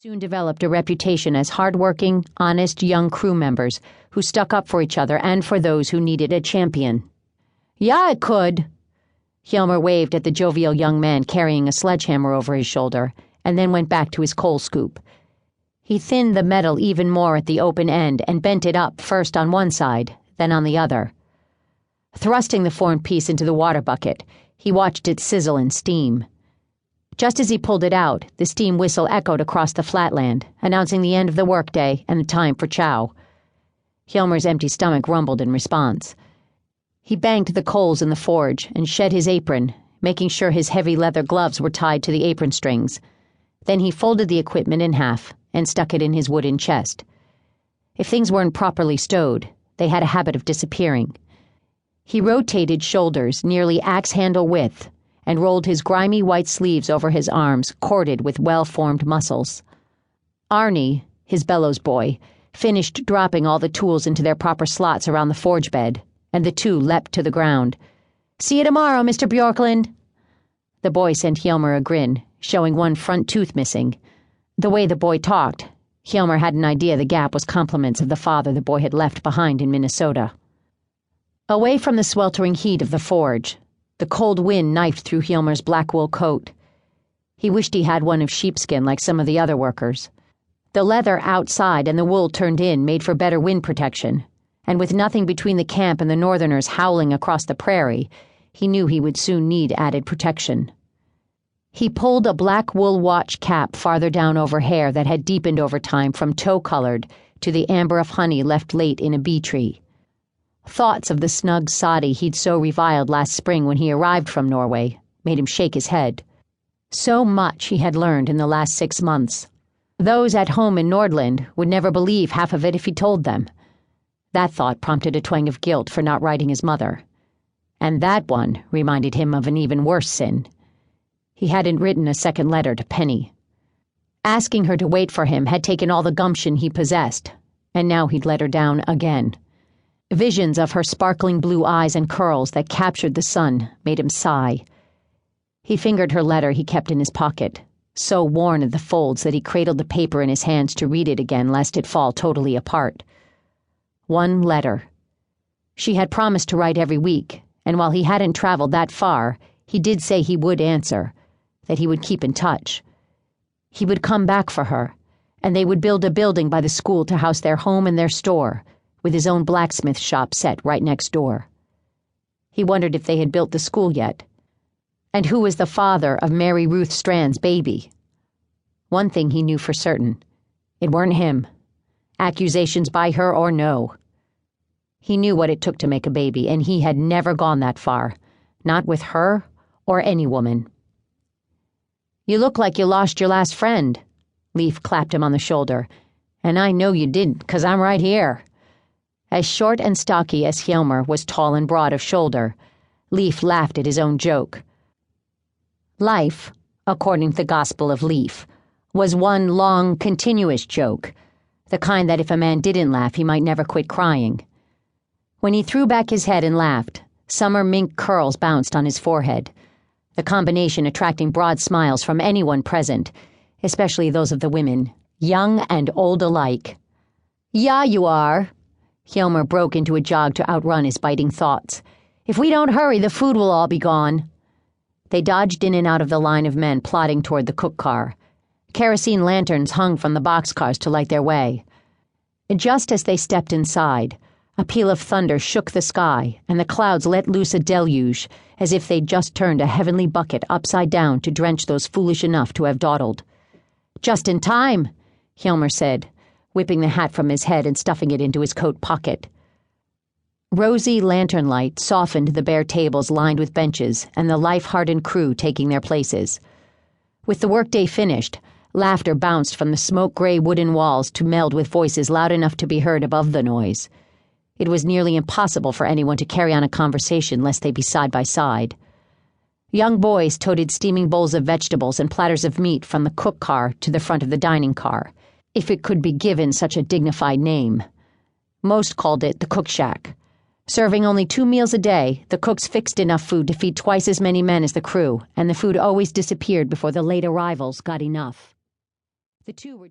soon developed a reputation as hard-working, honest young crew members who stuck up for each other and for those who needed a champion. "Yeah, it could." Hjelmer waved at the jovial young man carrying a sledgehammer over his shoulder, and then went back to his coal scoop. He thinned the metal even more at the open end and bent it up first on one side, then on the other. Thrusting the formed piece into the water bucket, he watched it sizzle and steam. Just as he pulled it out, the steam whistle echoed across the flatland, announcing the end of the workday and the time for chow. Hjelmer's empty stomach rumbled in response. He banged the coals in the forge and shed his apron, making sure his heavy leather gloves were tied to the apron strings. Then he folded the equipment in half and stuck it in his wooden chest. If things weren't properly stowed, they had a habit of disappearing. He rotated shoulders nearly axe-handle width and rolled his grimy white sleeves over his arms, corded with well-formed muscles. Arnie, his bellows boy, finished dropping all the tools into their proper slots around the forge bed, and the two leapt to the ground. "See you tomorrow, Mr. Bjorklund." The boy sent Hjelmer a grin, showing one front tooth missing. The way the boy talked, Hjelmer had an idea the gap was compliments of the father the boy had left behind in Minnesota. Away from the sweltering heat of the forge, the cold wind knifed through Hjelmer's black wool coat. He wished he had one of sheepskin like some of the other workers. The leather outside and the wool turned in made for better wind protection, and with nothing between the camp and the northerners howling across the prairie, he knew he would soon need added protection. He pulled a black wool watch cap farther down over hair that had deepened over time from tow-colored to the amber of honey left late in a bee tree. Thoughts of the snug soddy he'd so reviled last spring when he arrived from Norway made him shake his head. So much he had learned in the last 6 months. Those at home in Nordland would never believe half of it if he told them. That thought prompted a twang of guilt for not writing his mother. And that one reminded him of an even worse sin. He hadn't written a second letter to Penny. Asking her to wait for him had taken all the gumption he possessed, and now he'd let her down again. Visions of her sparkling blue eyes and curls that captured the sun made him sigh. He fingered her letter he kept in his pocket, so worn at the folds that he cradled the paper in his hands to read it again lest it fall totally apart. One letter. She had promised to write every week, and while he hadn't traveled that far, he did say he would answer, that he would keep in touch. He would come back for her, and they would build a building by the school to house their home and their store, with his own blacksmith shop set right next door. He wondered if they had built the school yet. And who was the father of Mary Ruth Strand's baby? One thing he knew for certain. It weren't him. Accusations by her or no. He knew what it took to make a baby, and he had never gone that far. Not with her or any woman. "You look like you lost your last friend." Leif clapped him on the shoulder. "And I know you didn't, 'cause I'm right here." As short and stocky as Hjelmer was tall and broad of shoulder, Leif laughed at his own joke. Life, according to the Gospel of Leif, was one long, continuous joke, the kind that if a man didn't laugh he might never quit crying. When he threw back his head and laughed, summer mink curls bounced on his forehead, the combination attracting broad smiles from anyone present, especially those of the women, young and old alike. "Yeah, you are." Hjelmer broke into a jog to outrun his biting thoughts. "If we don't hurry, the food will all be gone." They dodged in and out of the line of men plodding toward the cook car. Kerosene lanterns hung from the boxcars to light their way. Just as they stepped inside, a peal of thunder shook the sky, and the clouds let loose a deluge, as if they'd just turned a heavenly bucket upside down to drench those foolish enough to have dawdled. "Just in time," Hjelmer said, whipping the hat from his head and stuffing it into his coat pocket. Rosy lantern light softened the bare tables lined with benches and the life-hardened crew taking their places. With the workday finished, laughter bounced from the smoke-gray wooden walls to meld with voices loud enough to be heard above the noise. It was nearly impossible for anyone to carry on a conversation lest they be side by side. Young boys toted steaming bowls of vegetables and platters of meat from the cook car to the front of the dining car, if it could be given such a dignified name. Most called it the cook shack. Serving only 2 meals a day, the cooks fixed enough food to feed twice as many men as the crew, and the food always disappeared before the late arrivals got enough. The two were